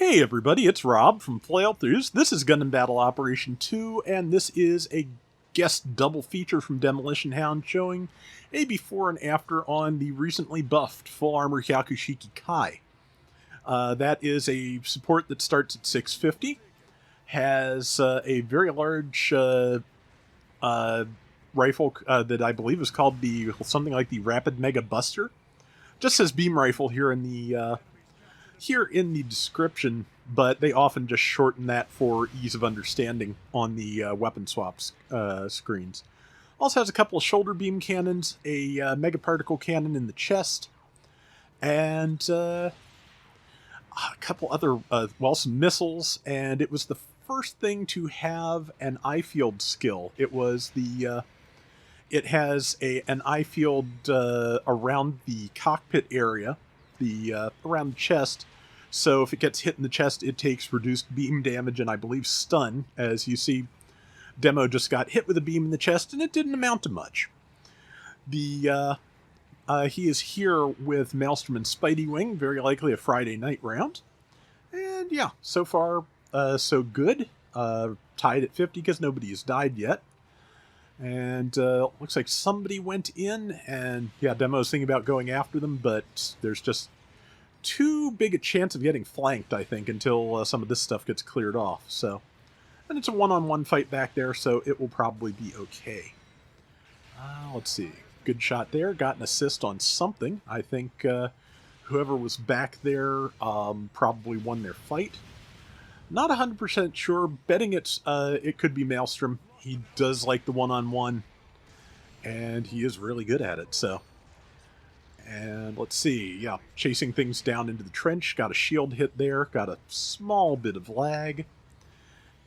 Hey everybody, it's Rob from Flailthroughs. This is Gundam Battle Operation 2, and this is a guest double feature from Demolition Hound showing a before and after on the recently buffed full armor Hyakushiki Kai. That is a support that starts at 650, has a very large rifle that I believe is called something like the Rapid Mega Buster. Just says beam rifle here in the description, but they often just shorten that for ease of understanding on the weapon swaps screens. Also has a couple of shoulder beam cannons, a mega particle cannon in the chest, and a couple other, some missiles, and it was the first thing to have an eye field skill. It was it has an eye field around the cockpit area, around the chest. So if it gets hit in the chest, it takes reduced beam damage and I believe stun. As you see, Demo just got hit with a beam in the chest and it didn't amount to much. He is here with Maelstrom and Spidey Wing, very likely a Friday night round. And yeah, so far so good. Tied at 50 because nobody has died yet. And looks like somebody went in, and yeah, Demo's thinking about going after them, but there's just too big a chance of getting flanked, I think, until some of this stuff gets cleared off. So, and it's a one-on-one fight back there, so it will probably be okay. Let's see. Good shot there. Got an assist on something. I think whoever was back there probably won their fight. Not 100% sure. Betting it could be Maelstrom. He does like the one-on-one, and he is really good at it, so. And let's see, yeah, chasing things down into the trench. Got a shield hit there. Got a small bit of lag.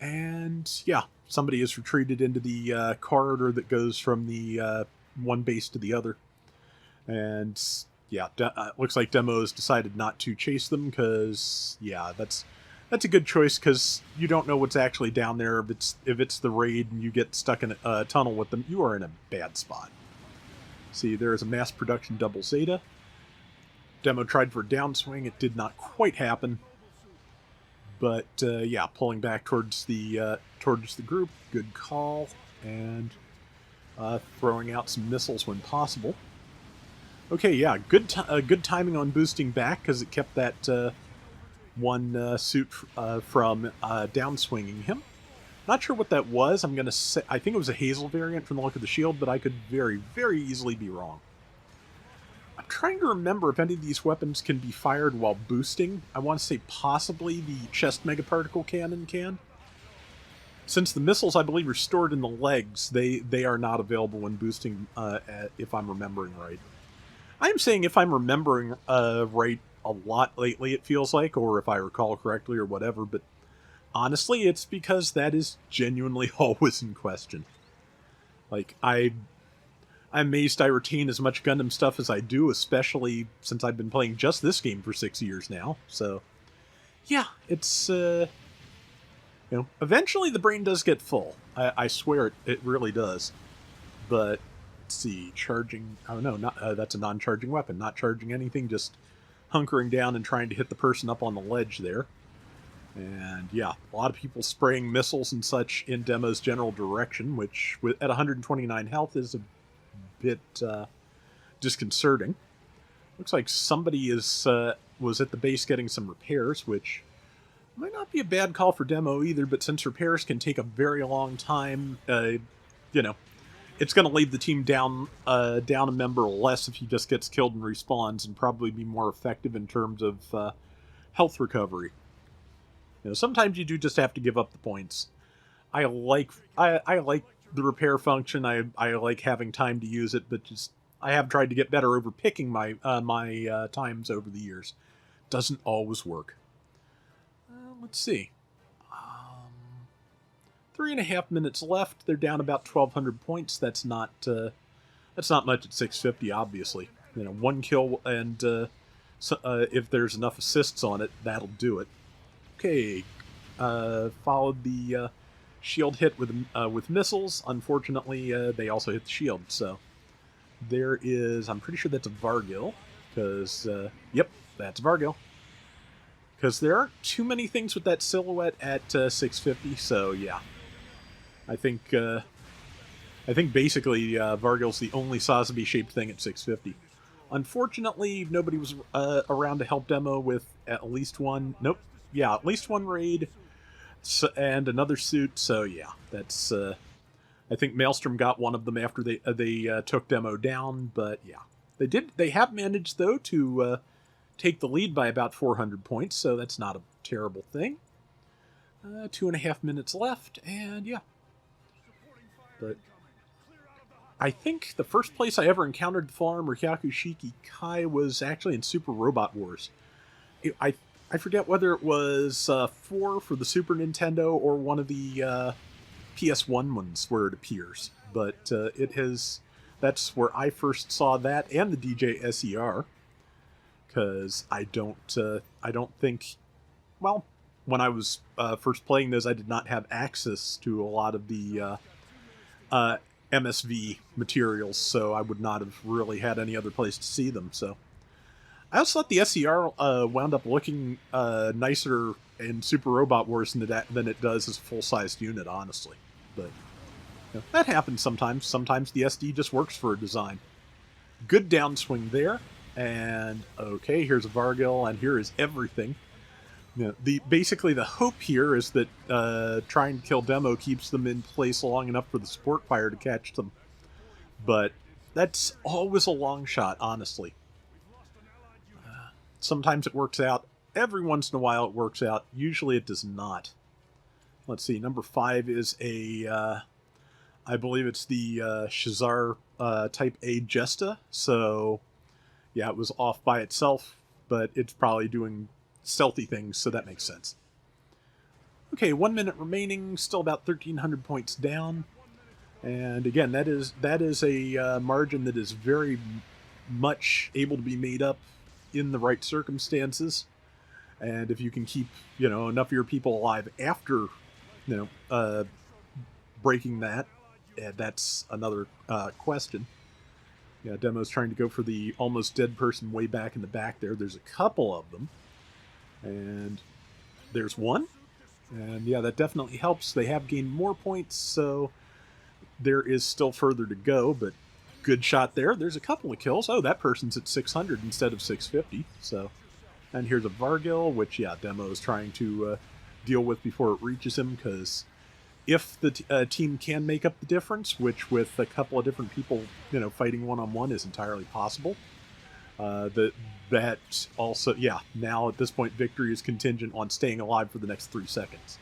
And yeah, somebody has retreated into the corridor that goes from the one base to the other. And yeah, looks like Demo has decided not to chase them because, yeah, that's a good choice because you don't know what's actually down there. If it's the raid and you get stuck in a tunnel with them, you are in a bad spot. See, there is a mass production double Zeta. Demo tried for a downswing. It did not quite happen. But yeah, pulling back towards the group. Good call. And throwing out some missiles when possible. Okay, yeah, good timing on boosting back because it kept that one suit from downswinging him. Not sure what that was. I'm going to say, I think it was a Hazel variant from the look of the shield, but I could very, very easily be wrong. I'm trying to remember if any of these weapons can be fired while boosting. I want to say possibly the chest mega particle cannon can. Since the missiles, I believe, are stored in the legs, they are not available when boosting, if I'm remembering right. I'm saying if I'm remembering right a lot lately, it feels like, or if I recall correctly or whatever, but honestly, it's because that is genuinely always in question. Like, I'm amazed I retain as much Gundam stuff as I do, especially since I've been playing just this game for 6 years now. So, yeah, it's, eventually the brain does get full. I swear it really does. But, let's see, charging, oh no, that's a non-charging weapon. Not charging anything, just hunkering down and trying to hit the person up on the ledge there. And yeah, a lot of people spraying missiles and such in Demo's general direction, which at 129 health is a bit disconcerting. Looks like somebody was at the base getting some repairs, which might not be a bad call for Demo either, but since repairs can take a very long time, it's going to leave the team down a member less if he just gets killed and respawns, and probably be more effective in terms of health recovery. Sometimes you do just have to give up the points. I like the repair function. I like having time to use it, but just I have tried to get better over picking my times over the years. Doesn't always work. Let's see. 3.5 minutes left. They're down about 1,200 points. That's not much at 650. Obviously, one kill, and if there's enough assists on it, that'll do it. Okay, followed the shield hit with missiles. Unfortunately, they also hit the shield. So there is, I'm pretty sure that's a Vargil, because yep, that's Vargil. Because there aren't too many things with that silhouette at 650, so yeah. I think basically Vargil's the only Sazabi-shaped thing at 650. Unfortunately, nobody was around to help Demo with at least one... Nope. Yeah, at least one raid and another suit, so yeah. That's... I think Maelstrom got one of them after they took Demo down, but yeah. They have managed, though, to take the lead by about 400 points, so that's not a terrible thing. 2.5 minutes left, and yeah. But I think the first place I ever encountered the full armor Hyakushiki Kai was actually in Super Robot Wars. I forget whether it was 4 for the Super Nintendo or one of the PS1 ones where it appears. But that's where I first saw that and the DJ SER. Because I don't think... Well, when I was first playing those, I did not have access to a lot of the MSV materials, so I would not have really had any other place to see them. So I also thought the SER wound up looking nicer in Super Robot Wars than it does as a full-sized unit, honestly. But you know, that happens sometimes. Sometimes the SD just works for a design. Good downswing there. And okay, here's a Vargil, and here is everything. You know, basically the hope here is that trying to kill Demo keeps them in place long enough for the support fire to catch them. But that's always a long shot, honestly. Sometimes it works out. Every once in a while it works out. Usually it does not. Let's see, number 5 is a... I believe it's the Shazar Type A Jesta, so... Yeah, it was off by itself, but it's probably doing stealthy things, so that makes sense. Okay, 1 minute remaining, still about 1,300 points down. And again, that is a margin that is very much able to be made up in the right circumstances. And if you can keep, enough of your people alive after, breaking that, that's another question. Yeah, Demo's trying to go for the almost dead person way back in the back there. There's a couple of them. And there's one. And yeah, that definitely helps. They have gained more points, so there is still further to go, but good shot there. There's a couple of kills. Oh, that person's at 600 instead of 650. So, and here's a Vargil, which, yeah, Demo is trying to deal with before it reaches him, because... If the team can make up the difference, which with a couple of different people, fighting one-on-one is entirely possible, that also, yeah, now at this point, victory is contingent on staying alive for the next 3 seconds.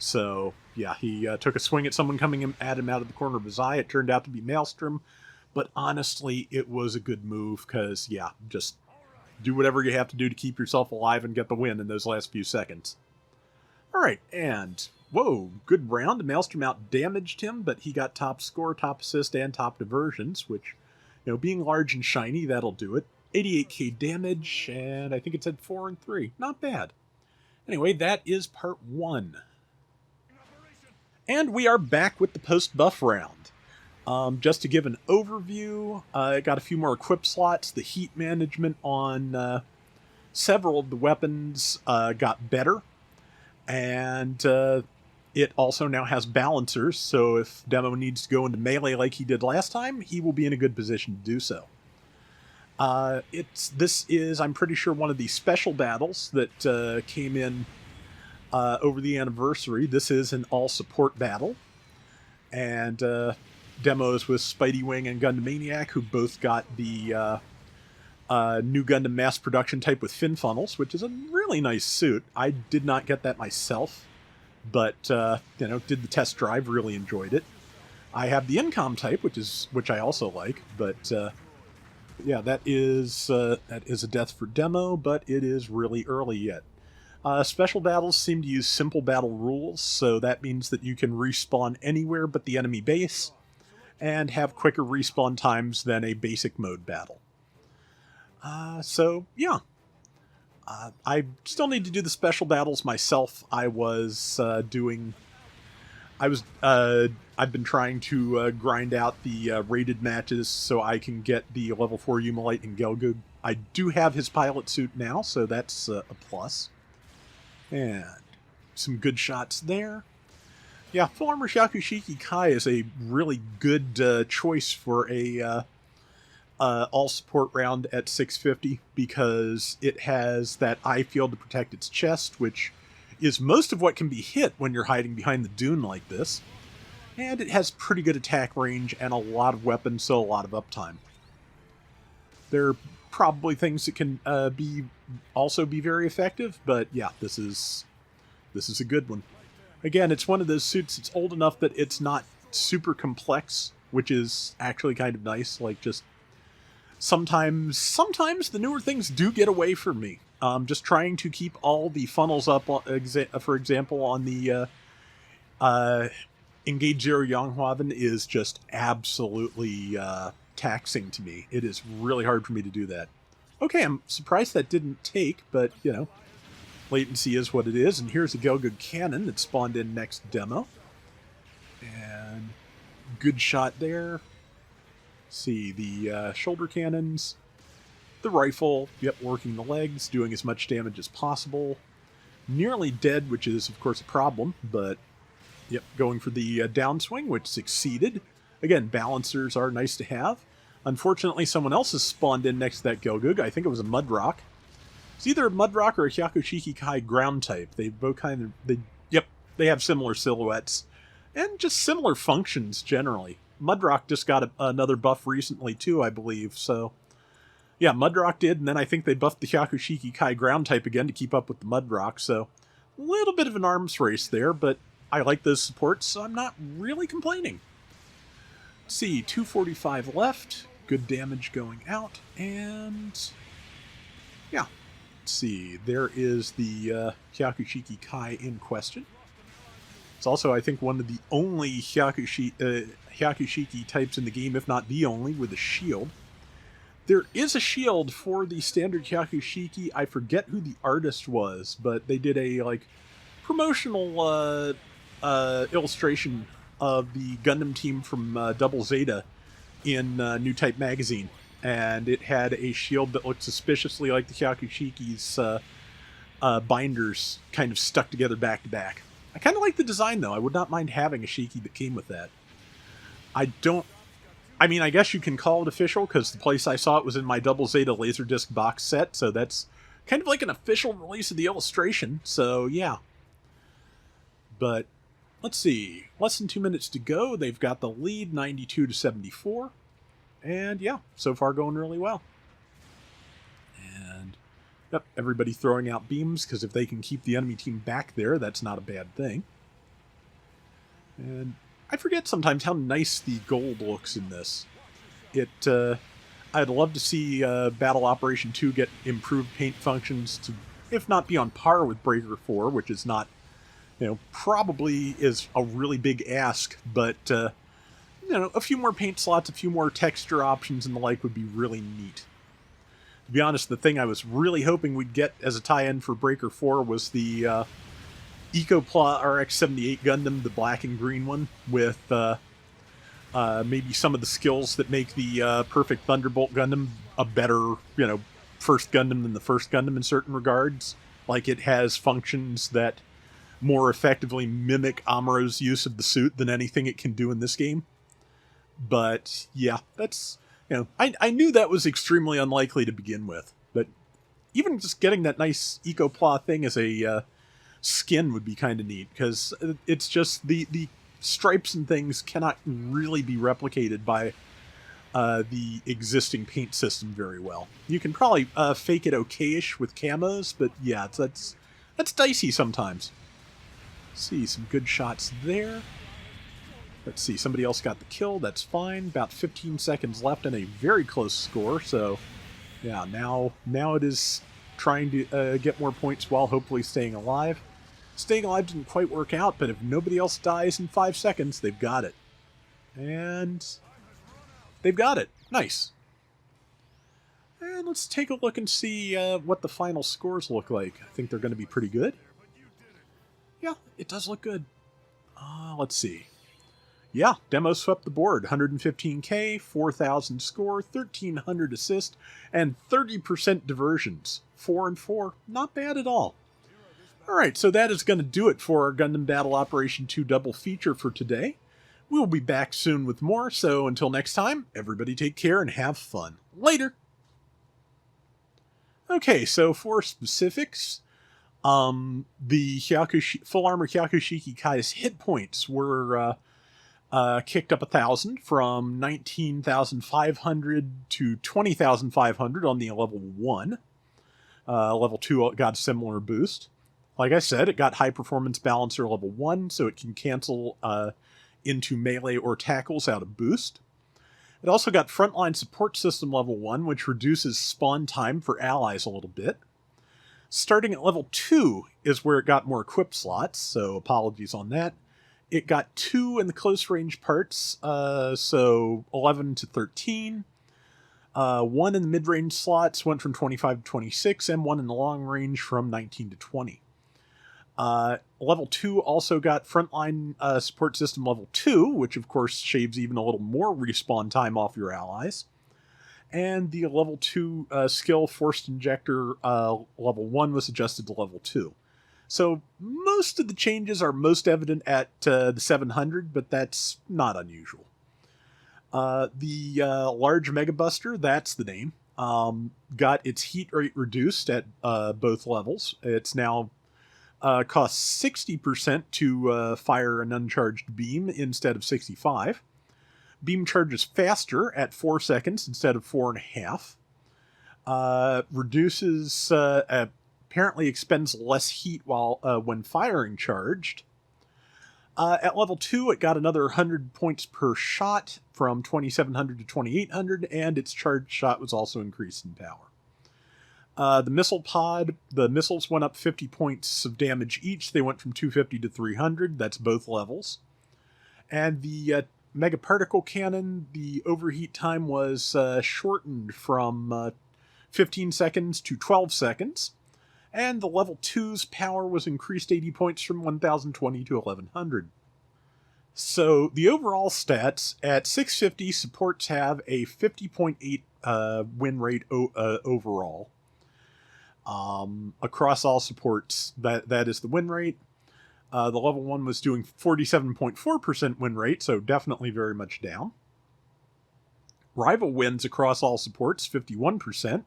So, yeah, he took a swing at someone coming at him out of the corner of his eye. It turned out to be Maelstrom, but honestly, it was a good move, because, yeah, just do whatever you have to do to keep yourself alive and get the win in those last few seconds. All right, and... Whoa, good round. Maelstrom out-damaged him, but he got top score, top assist, and top diversions, which, being large and shiny, that'll do it. 88k damage, and I think it said 4 and 3. Not bad. Anyway, that is part 1. And we are back with the post-buff round. Just to give an overview, I got a few more equip slots. The heat management on several of the weapons got better. And it also now has balancers, so if Demo needs to go into melee like he did last time, he will be in a good position to do so. This is, I'm pretty sure, one of the special battles that came in over the anniversary. This is an all-support battle, and Demos with Spidey Wing and Gundam Maniac, who both got the new Gundam mass production type with fin funnels, which is a really nice suit. I did not get that myself, but did the test drive, really enjoyed it. I have the Incom type, which I also like, but yeah, that is a death for Demo, but it is really early yet. Special battles seem to use simple battle rules, so that means that you can respawn anywhere but the enemy base, and have quicker respawn times than a basic mode battle. So, yeah. I still need to do the special battles myself. I've been trying to grind out the rated matches so I can get the level 4 Humalite and Gelgoog. I do have his pilot suit now, so that's a plus. And some good shots there. Yeah, full armor Hyakushiki Kai is a really good choice for a all support round at 650 because it has that eye field to protect its chest, which is most of what can be hit when you're hiding behind the dune like this. And it has pretty good attack range and a lot of weapons, so a lot of uptime. There are probably things that can also be very effective, but yeah, this is a good one. Again, it's one of those suits that's old enough that it's not super complex, which is actually kind of nice. Like, just sometimes the newer things do get away from me. Just trying to keep all the funnels up, for example, on the Engage Zero Yonghwaven is just absolutely taxing to me. It is really hard for me to do that. Okay, I'm surprised that didn't take, but, you know, latency is what it is. And here's a Gelgoog cannon that spawned in next demo. And good shot there. See, the shoulder cannons, the rifle, yep, working the legs, doing as much damage as possible. Nearly dead, which is, of course, a problem, but, yep, going for the downswing, which succeeded. Again, balancers are nice to have. Unfortunately, someone else has spawned in next to that Gelgoog. I think it was a Mudrock. It's either a Mudrock or a Hyakushiki Kai ground type. They both kind of, they have similar silhouettes and just similar functions generally. Mudrock just got another buff recently too, I believe. So, yeah, Mudrock did, and then I think they buffed the Hyakushiki Kai ground type again to keep up with the Mudrock. So, a little bit of an arms race there, but I like those supports, so I'm not really complaining. Let's see, 245 left. Good damage going out, and yeah. Let's see, there is the Hyakushiki Kai in question. It's also, I think, one of the only Hyakushiki types in the game, if not the only, with a shield. There is a shield for the standard Hyakushiki. I forget who the artist was, but they did a, like, promotional illustration of the Gundam team from Double Zeta in New Type magazine, and it had a shield that looked suspiciously like the Hyakushiki's binders kind of stuck together back to back. I kind of like the design, though. I would not mind having a Shiki that came with that. I mean, I guess you can call it official, because the place I saw it was in my Double Zeta Laserdisc box set, so that's kind of like an official release of the illustration, so yeah. But let's see, less than 2 minutes to go. They've got the lead, 92-74. And yeah, so far going really well. And yep, everybody throwing out beams, because if they can keep the enemy team back there, that's not a bad thing. And I forget sometimes how nice the gold looks in this. I'd love to see Battle Operation 2 get improved paint functions to, if not be on par with Breaker 4, which is not, you know, probably is a really big ask, but, you know, a few more paint slots, a few more texture options and the like would be really neat. To be honest, the thing I was really hoping we'd get as a tie-in for Breaker 4 was the Ecopla RX-78 Gundam, the black and green one, with maybe some of the skills that make the perfect Thunderbolt Gundam a better, you know, first Gundam than the first Gundam in certain regards. Like, it has functions that more effectively mimic Amuro's use of the suit than anything it can do in this game. But yeah, that's, you know, I knew that was extremely unlikely to begin with, but even just getting that nice Ecopla thing as a skin would be kind of neat, because it's just the stripes and things cannot really be replicated by the existing paint system very well. You can probably fake it okay-ish with camos, but yeah, that's dicey sometimes. See, some good shots there. Let's see, somebody else got the kill. That's fine. About 15 seconds left and a very close score. So, yeah, now it is trying to get more points while hopefully staying alive. Staying alive didn't quite work out, but if nobody else dies in 5 seconds, they've got it. And they've got it. Nice. And let's take a look and see what the final scores look like. I think they're going to be pretty good. Yeah, it does look good. Let's see. Yeah, demo swept the board. 115k, 4,000 score, 1,300 assist, and 30% diversions. 4 and 4, not bad at all. Alright, so that is going to do it for our Gundam Battle Operation 2 double feature for today. We'll be back soon with more, so until next time, everybody take care and have fun. Later! Okay, so for specifics, the full armor Hyakushiki Kai's hit points were kicked up 1,000 from 19,500 to 20,500 on the level 1. Level 2 got a similar boost. Like I said, it got high performance balancer level 1, so it can cancel into melee or tackles out of boost. It also got frontline support system level 1, which reduces spawn time for allies a little bit. Starting at level 2 is where it got more equip slots, so apologies on that. It got 2 in the close range parts, so 11 to 13. 1 in the mid-range slots went from 25 to 26, and 1 in the long range from 19 to 20. Level 2 also got frontline support system level 2, which of course shaves even a little more respawn time off your allies. And the level 2 skill forced injector level 1 was adjusted to level 2. So most of the changes are most evident at the 700, but that's not unusual. The large Mega Buster, that's the name, got its heat rate reduced at both levels. It's now costs 60% to fire an uncharged beam instead of 65. Beam charges faster at 4 seconds instead of 4.5. Reduces, apparently expends less heat while when firing charged. At level 2, it got another 100 points per shot from 2,700 to 2,800, and its charged shot was also increased in power. The missile pod, the missiles went up 50 points of damage each. They went from 250 to 300. That's both levels. And the Mega Particle Cannon, the overheat time was shortened from 15 seconds to 12 seconds. And the level 2's power was increased 80 points from 1,020 to 1,100. So the overall stats at 650, supports have a 50.8 win rate overall. Across all supports, that is the win rate. The level 1 was doing 47.4% win rate, so definitely very much down. Rival wins across all supports, 51%.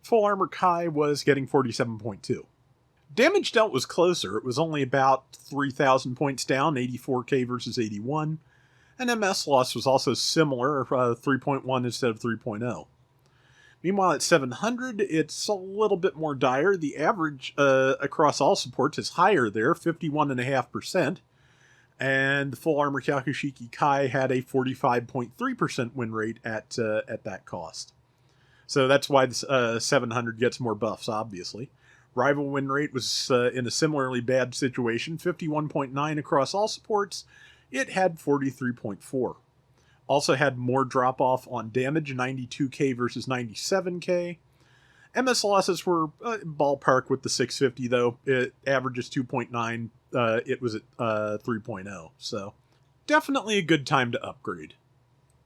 Full Armor Kai was getting 47.2. Damage dealt was closer. It was only about 3,000 points down, 84k versus 81. And MS loss was also similar, 3.1 instead of 3.0. Meanwhile, at 700, it's a little bit more dire. The average across all supports is higher there, 51.5%. And the Full Armor Hyakushiki Kai had a 45.3% win rate at that cost. So that's why the 700 gets more buffs, obviously. Rival win rate was in a similarly bad situation, 51.9 across all supports. It had 43.4. Also had more drop-off on damage, 92k versus 97k. MS losses were ballpark with the 650, though. It averages 2.9. It was at 3.0. So definitely a good time to upgrade.